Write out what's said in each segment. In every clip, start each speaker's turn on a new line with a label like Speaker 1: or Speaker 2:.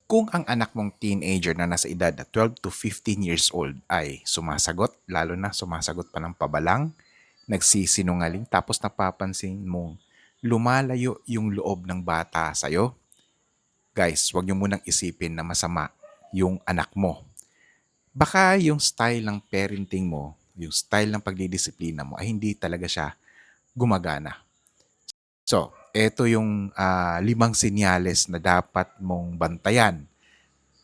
Speaker 1: Kung ang anak mong teenager na nasa edad na 12 to 15 years old ay sumasagot, lalo na sumasagot pa ng pabalang, nagsisinungaling, tapos napapansin mong lumalayo yung loob ng bata sa'yo, guys, huwag niyo munang isipin na masama yung anak mo. Baka yung style ng parenting mo, yung style ng pagdidisiplina mo ay hindi talaga siya gumagana. So, ito yung 5 senyales na dapat mong bantayan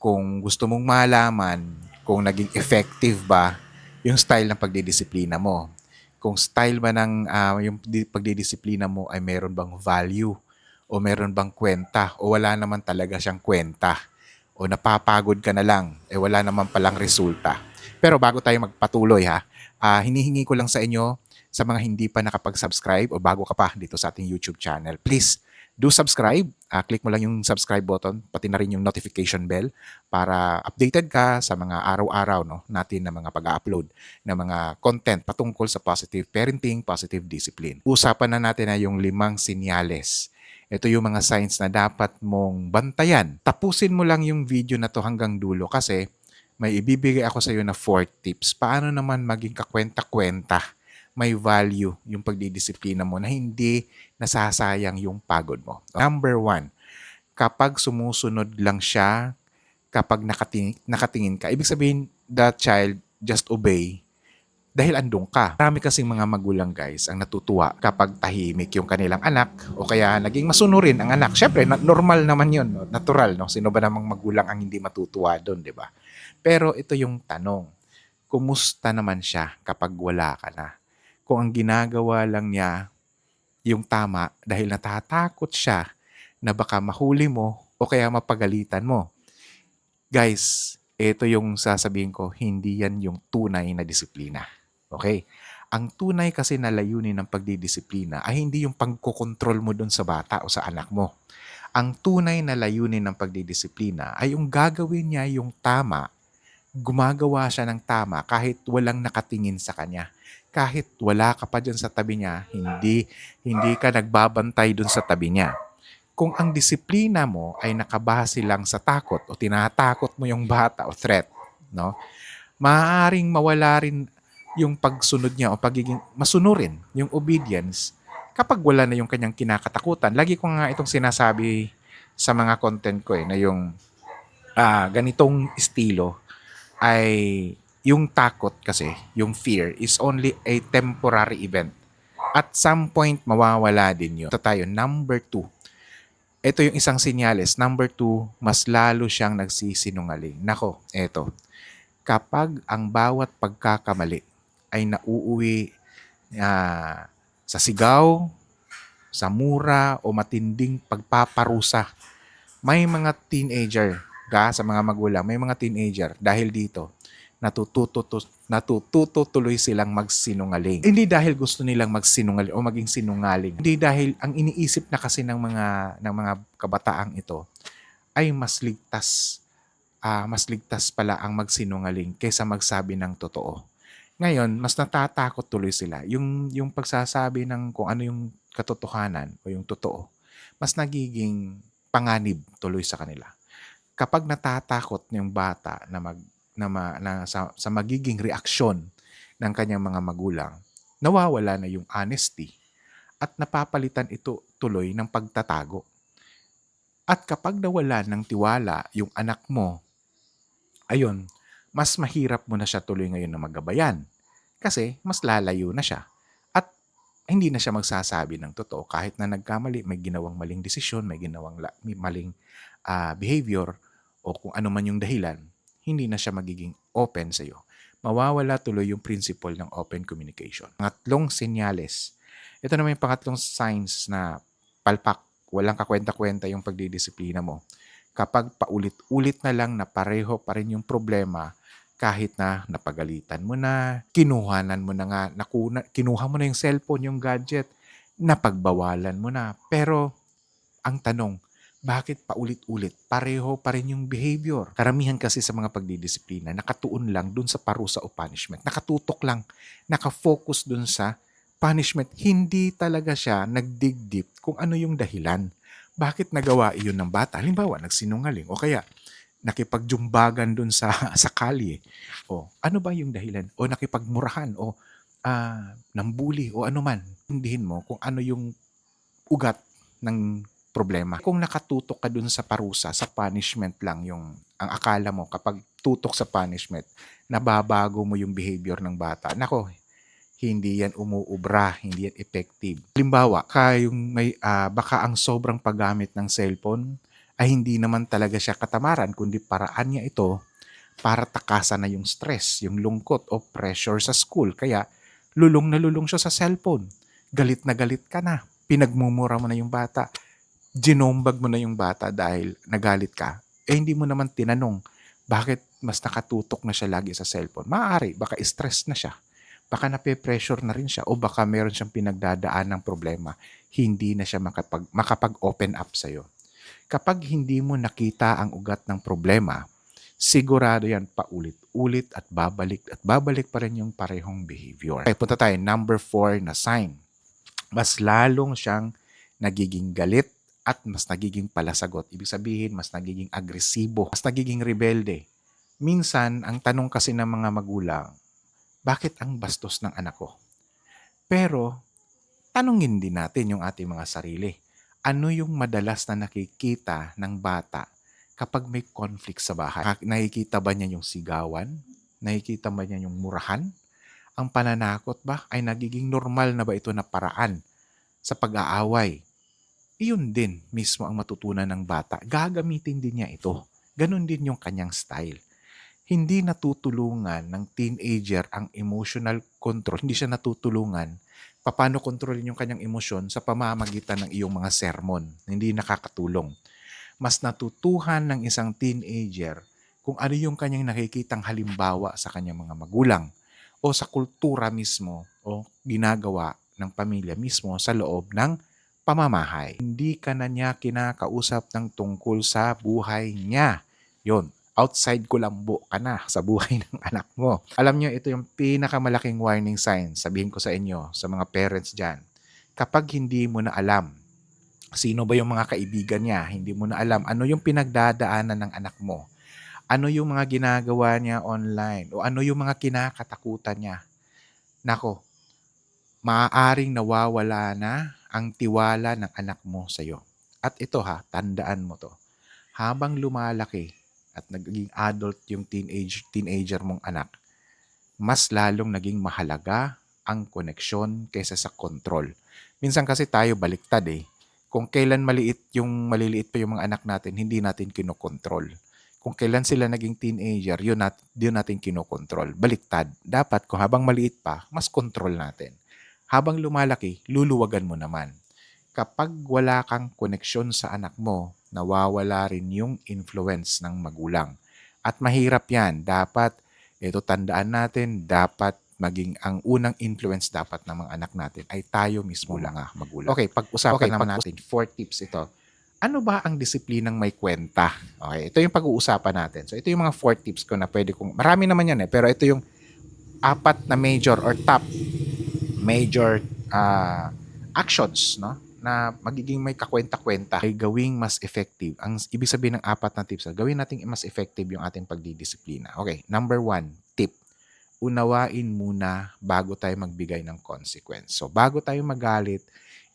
Speaker 1: kung gusto mong malaman kung naging effective ba yung style ng pagdidisiplina mo. Kung style ba ng yung pagdidisiplina mo ay meron bang value o meron bang kwenta o wala naman talaga siyang kwenta o napapagod ka na lang wala naman palang resulta. Pero bago tayo magpatuloy hinihingi ko lang sa inyo sa mga hindi pa nakapag-subscribe o bago ka pa dito sa ating YouTube channel, please do subscribe. Click mo lang yung subscribe button, pati na rin yung notification bell para updated ka sa mga araw-araw natin na mga pag-upload na mga content patungkol sa positive parenting, positive discipline. Usapan na natin na yung 5 senyales. Ito yung mga signs na dapat mong bantayan. Tapusin mo lang yung video na to hanggang dulo kasi may ibibigay ako sa iyo na 4 tips. Paano naman maging kakwenta-kwenta, may value yung pagdidisiplina mo na hindi nasasayang yung pagod mo. Number 1, kapag sumusunod lang siya, kapag nakatingin ka, ibig sabihin that child just obey dahil andun ka. Marami kasing mga magulang guys ang natutuwa kapag tahimik yung kanilang anak o kaya naging masunurin ang anak. Syempre, normal naman yun, no? Natural, no? Sino ba namang magulang ang hindi matutuwa doon, di ba? Pero ito yung tanong, kumusta naman siya kapag wala ka na? Kung ang ginagawa lang niya yung tama dahil natatakot siya na baka mahuli mo o kaya mapagalitan mo. Guys, ito yung sasabihin ko, hindi yan yung tunay na disiplina. Okay? Ang tunay kasi na layunin ng pagdidisiplina ay hindi yung pagkokontrol mo dun sa bata o sa anak mo. Ang tunay na layunin ng pagdidisiplina ay yung gagawin niya yung tama, gumagawa siya ng tama kahit walang nakatingin sa kanya. Kahit wala ka pa dyan sa tabi niya, hindi ka nagbabantay dun sa tabi niya. Kung ang disiplina mo ay nakabase lang sa takot o tinatakot mo yung bata o threat, no? Maaaring mawala rin yung pagsunod niya o pagiging masunurin, yung obedience, kapag wala na yung kanyang kinakatakutan. Lagi ko nga itong sinasabi sa mga content ko na yung ganitong estilo ay yung takot kasi, yung fear is only a temporary event. At some point, mawawala din yun. Ito tayo, number 2. Ito yung isang senyales. Number 2, mas lalo siyang nagsisinungaling. Nako, eto. Kapag ang bawat pagkakamali ay nauuwi sa sigaw, sa mura o matinding pagpaparusa, may mga teenager, sa mga magulang, may mga teenager dahil dito, natututo tuloy silang magsinungaling. Hindi dahil gusto nilang magsinungaling o maging sinungaling. Hindi dahil ang iniisip na kasi ng mga kabataang ito ay mas ligtas pala ang magsinungaling kaysa magsabi ng totoo. Ngayon, mas natatakot tuloy sila. Yung pagsasabi ng kung ano yung katotohanan o yung totoo, mas nagiging panganib tuloy sa kanila. Kapag natatakot yung bata sa magiging reaksyon ng kanyang mga magulang, nawawala na yung honesty at napapalitan ito tuloy ng pagtatago. At kapag nawala ng tiwala yung anak mo, ayun, mas mahirap mo na siya tuloy ngayon na magabayan kasi mas lalayo na siya at hindi na siya magsasabi ng totoo kahit na nagkamali, may ginawang maling desisyon, may ginawang maling behavior o kung ano man yung dahilan, hindi na siya magiging open sa iyo. Mawawala tuloy yung principle ng open communication. Pangatlong senyales. Ito naman yung pangatlong signs na palpak, walang kakwenta-kwenta yung pagdidisiplina mo. Kapag paulit-ulit na lang na pareho pa rin yung problema, kahit na napagalitan mo na, kinuha mo na yung cellphone, yung gadget, napagbawalan mo na. Pero ang tanong, bakit paulit-ulit? Pareho pa rin yung behavior. Karamihan kasi sa mga pagdidisiplina, nakatuon lang dun sa parusa o punishment. Nakatutok lang, nakafocus dun sa punishment. Hindi talaga siya nagdig deep kung ano yung dahilan. Bakit nagawa iyon ng bata? Halimbawa, nagsinungaling o kaya nakipagjumbagan dun sa sa kalye. O ano ba yung dahilan? O nakipagmurahan o nambuli o ano man. Intindihin mo kung ano yung ugat ng problema. Kung nakatutok ka dun sa parusa, sa punishment lang yung ang akala mo kapag tutok sa punishment, nababago mo yung behavior ng bata. Nako, hindi yan umuubra, hindi yan effective. Halimbawa, baka ang sobrang paggamit ng cellphone ay hindi naman talaga siya katamaran, kundi paraan niya ito para takasan na yung stress, yung lungkot o pressure sa school. Kaya lulong na lulong siya sa cellphone. Galit na galit ka na. Pinagmumura mo na yung bata. Ginombag mo na yung bata dahil nagalit ka. Hindi mo naman tinanong bakit mas nakatutok na siya lagi sa cellphone. Maaari, baka stress na siya. Baka nape-pressure na rin siya o baka meron siyang pinagdadaan ng problema. Hindi na siya makapag-open up sa'yo. Kapag hindi mo nakita ang ugat ng problema, sigurado yan paulit-ulit at babalik pa rin yung parehong behavior. Okay, punta tayo. Number 4 na sign. Mas lalong siyang nagiging galit at mas nagiging palasagot. Ibig sabihin, mas nagiging agresibo, mas nagiging rebelde. Minsan, ang tanong kasi ng mga magulang, bakit ang bastos ng anak ko? Pero, tanungin din natin yung ating mga sarili. Ano yung madalas na nakikita ng bata kapag may conflict sa bahay? Nakikita ba niya yung sigawan? Nakikita ba niya yung murahan? Ang pananakot ba ay nagiging normal na ba ito na paraan sa pag-aaway? Iyon din mismo ang matutunan ng bata. Gagamitin din niya ito. Ganon din yung kanyang style. Hindi natutulungan ng teenager ang emotional control. Hindi siya natutulungan paano kontrolin yung kanyang emosyon sa pamamagitan ng iyong mga sermon. Hindi nakakatulong. Mas natutuhan ng isang teenager kung ano yung kanyang nakikitang halimbawa sa kanyang mga magulang o sa kultura mismo o ginagawa ng pamilya mismo sa loob ng pamamahay. Hindi ka na niya kinakausap ng tungkol sa buhay niya. Yon, outside kulambo ka na sa buhay ng anak mo. Alam niyo, ito yung pinakamalaking warning sign, sabihin ko sa inyo, sa mga parents dyan. Kapag hindi mo na alam sino ba yung mga kaibigan niya, hindi mo na alam ano yung pinagdadaanan ng anak mo, ano yung mga ginagawa niya online, o ano yung mga kinakatakutan niya, nako, maaaring nawawala na ang tiwala ng anak mo sa iyo. At ito tandaan mo to. Habang lumalaki at nagiging adult yung teenager mong anak, mas lalong naging mahalaga ang koneksyon kaysa sa control. Minsan kasi tayo baliktad Kung kailan maliliit pa yung mga anak natin, hindi natin kinokontrol. Kung kailan sila naging teenager, yun natin kinokontrol. Baliktad. Dapat kung habang maliit pa, mas control natin. Habang lumalaki, luluwagan mo naman. Kapag wala kang koneksyon sa anak mo, nawawala rin yung influence ng magulang. At mahirap yan. Dapat, ito tandaan natin, dapat maging ang unang influence dapat ng mga anak natin ay tayo mismo lang magulang. Okay, pag-usapan naman natin, 4 tips ito. Ano ba ang disiplinang may kwenta? Okay, ito yung pag-uusapan natin. So, ito yung mga 4 tips ko na pwede kong, marami naman yan pero ito yung 4 na major or top major actions, no? Na magiging may kakwenta-kwenta ay gawing mas effective. Ang ibig sabihin ng 4 na tips, gawin natin mas effective yung ating pagdidisiplina. Okay, number 1, tip. Unawain muna bago tayo magbigay ng consequence. So, bago tayo magalit,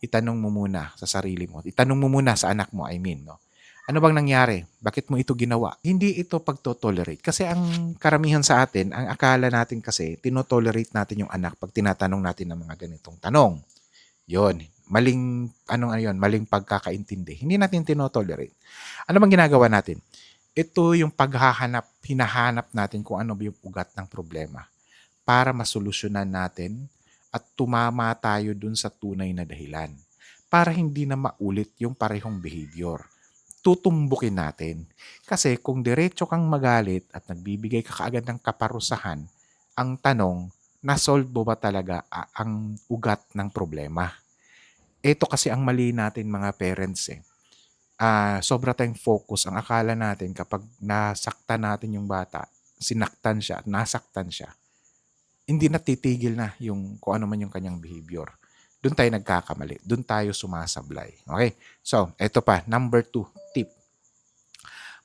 Speaker 1: itanong mo muna sa sarili mo. Itanong mo muna sa anak mo, no? Ano bang nangyari? Bakit mo ito ginawa? Hindi ito pagtotolerate. Kasi ang karamihan sa atin, ang akala natin kasi, tinotolerate natin yung anak pag tinatanong natin ng mga ganitong tanong. Yon, maling pagkakaintindi. Hindi natin tinotolerate. Ano bang ginagawa natin? Ito yung hinahanap natin kung ano ba yung ugat ng problema para masolusyonan natin at tumama tayo dun sa tunay na dahilan para hindi na maulit yung parehong behavior. Tutumbukin natin. Kasi kung diretso kang magalit at nagbibigay ka kaagad ng kaparusahan, ang tanong, na-solve mo ba talaga ang ugat ng problema? Ito kasi ang mali natin mga parents sobra tayong focus. Ang akala natin kapag nasaktan natin yung bata, sinaktan siya at nasaktan siya, hindi natitigil na yung kung ano man yung kanyang behavior. Doon tayo nagkakamali. Doon tayo sumasablay. Okay? So, ito pa. Number 2, tip.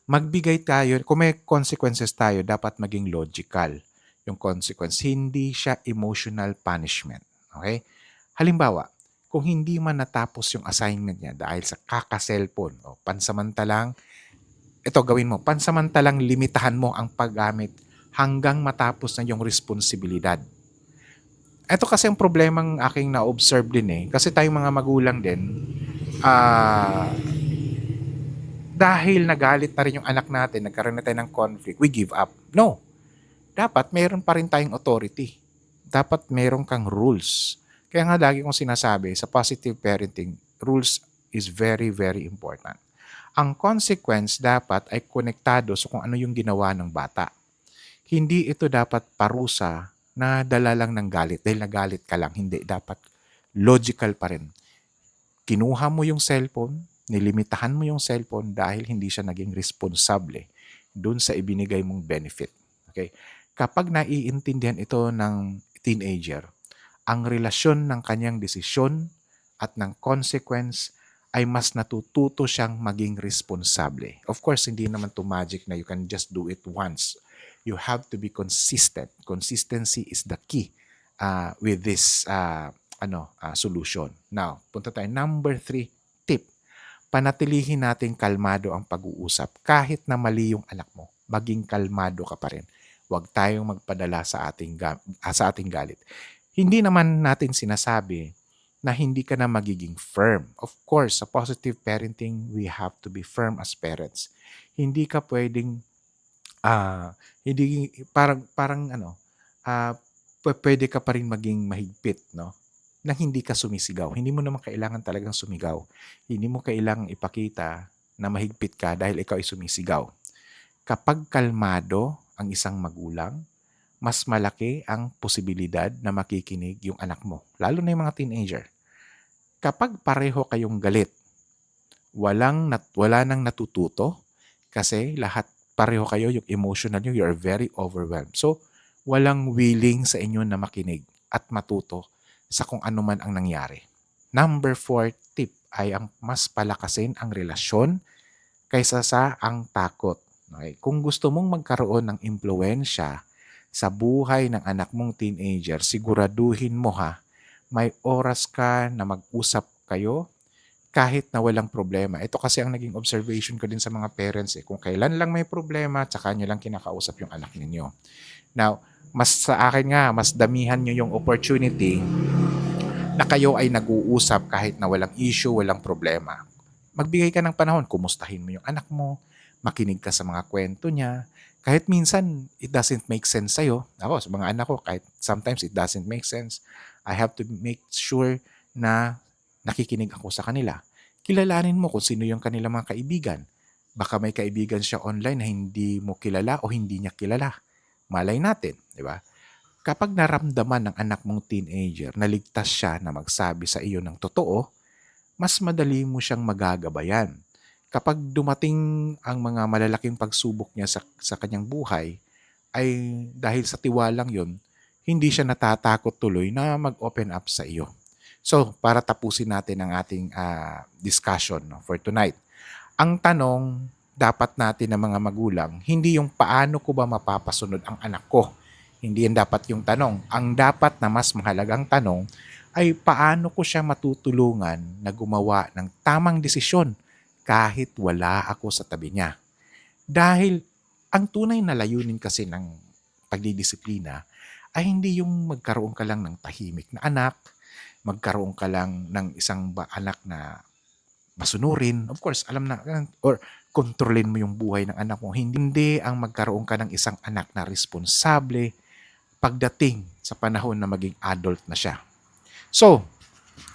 Speaker 1: Magbigay tayo, kung may consequences tayo, dapat maging logical. Yung consequence, hindi siya emotional punishment. Okay? Halimbawa, kung hindi man natapos yung assignment niya dahil sa kaka-cellphone o pansamantalang, ito gawin mo, pansamantalang limitahan mo ang paggamit hanggang matapos na yung responsibilidad. Ito kasi ang problemang aking na-observe din eh. Kasi tayong mga magulang din, dahil nagalit na rin yung anak natin, nagkaroon na tayo ng conflict, we give up. No. Dapat meron pa rin tayong authority. Dapat meron kang rules. Kaya nga lagi kong sinasabi, sa positive parenting, rules is very, very important. Ang consequence dapat ay konektado sa kung ano yung ginawa ng bata. Hindi ito dapat parusa na dala lang ng galit. Dahil nagalit ka lang, hindi. Dapat logical pa rin. Kinuha mo yung cellphone, nilimitahan mo yung cellphone dahil hindi siya naging responsable dun sa ibinigay mong benefit. Okay? Kapag naiintindihan ito ng teenager, ang relasyon ng kanyang desisyon at ng consequence ay mas natututo siyang maging responsable. Of course, hindi naman to magic na you can just do it once. You have to be consistent. Consistency is the key with this solution. Now, punta tayo. Number 3, tip. Panatilihin natin kalmado ang pag-uusap. Kahit na mali yung anak mo, maging kalmado ka pa rin. Huwag tayong magpadala sa ating galit. Hindi naman natin sinasabi na hindi ka na magiging firm. Of course, sa positive parenting, we have to be firm as parents. Hindi ka pwedeng hindi pwede ka pa rin maging mahigpit, no? Nang hindi ka sumisigaw. Hindi mo naman kailangan talagang sumigaw. Hindi mo kailangang ipakita na mahigpit ka dahil ikaw ay sumisigaw. Kapag kalmado ang isang magulang, mas malaki ang posibilidad na makikinig yung anak mo, lalo na yung mga teenager. Kapag pareho kayong galit, wala nang natututo kasi lahat pareho kayo, yung emotional nyo, you are very overwhelmed. So, walang willing sa inyo na makinig at matuto sa kung ano man ang nangyari. Number 4 tip ay ang mas palakasin ang relasyon kaysa sa ang takot. Okay? Kung gusto mong magkaroon ng impluwensya sa buhay ng anak mong teenager, siguraduhin mo may oras ka na mag-usap kayo kahit na walang problema. Ito kasi ang naging observation ko din sa mga parents. Kung kailan lang may problema, tsaka nyo lang kinakausap yung anak ninyo. Now, mas sa akin nga, mas damihan nyo yung opportunity na kayo ay nag-uusap kahit na walang issue, walang problema. Magbigay ka ng panahon, kumustahin mo yung anak mo, makinig ka sa mga kwento niya. Kahit minsan, it doesn't make sense sa'yo. Ako, sa mga anak ko, kahit sometimes it doesn't make sense, I have to make sure na nakikinig ako sa kanila. Kilalanin mo kung sino yung kanilang mga kaibigan. Baka may kaibigan siya online na hindi mo kilala o hindi niya kilala. Malay natin, di ba? Kapag naramdaman ng anak mong teenager na ligtas siya na magsabi sa iyo ng totoo, mas madali mo siyang magagabayan. Kapag dumating ang mga malalaking pagsubok niya sa kanyang buhay, ay dahil sa tiwalang yon, hindi siya natatakot tuloy na mag-open up sa iyo. So, para tapusin natin ang ating discussion for tonight. Ang tanong dapat natin ng mga magulang, hindi yung paano ko ba mapapasunod ang anak ko. Hindi yan dapat yung tanong. Ang dapat na mas mahalagang tanong ay paano ko siya matutulungan na gumawa ng tamang desisyon kahit wala ako sa tabi niya. Dahil ang tunay na layunin kasi ng pagdidisiplina ay hindi yung magkaroon ka lang ng tahimik na anak, magkaroon ka lang ng isang anak na masunurin. Of course, alam na, or kontrolin mo yung buhay ng anak mo. Hindi ang magkaroon ka ng isang anak na responsable pagdating sa panahon na maging adult na siya. So,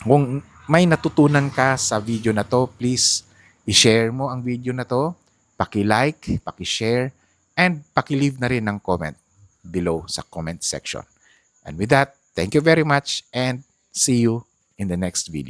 Speaker 1: kung may natutunan ka sa video na to, please i-share mo ang video na to, paki-like, paki-share, and paki-leave na rin ng comment below sa comment section. And with that, thank you very much and see you in the next video.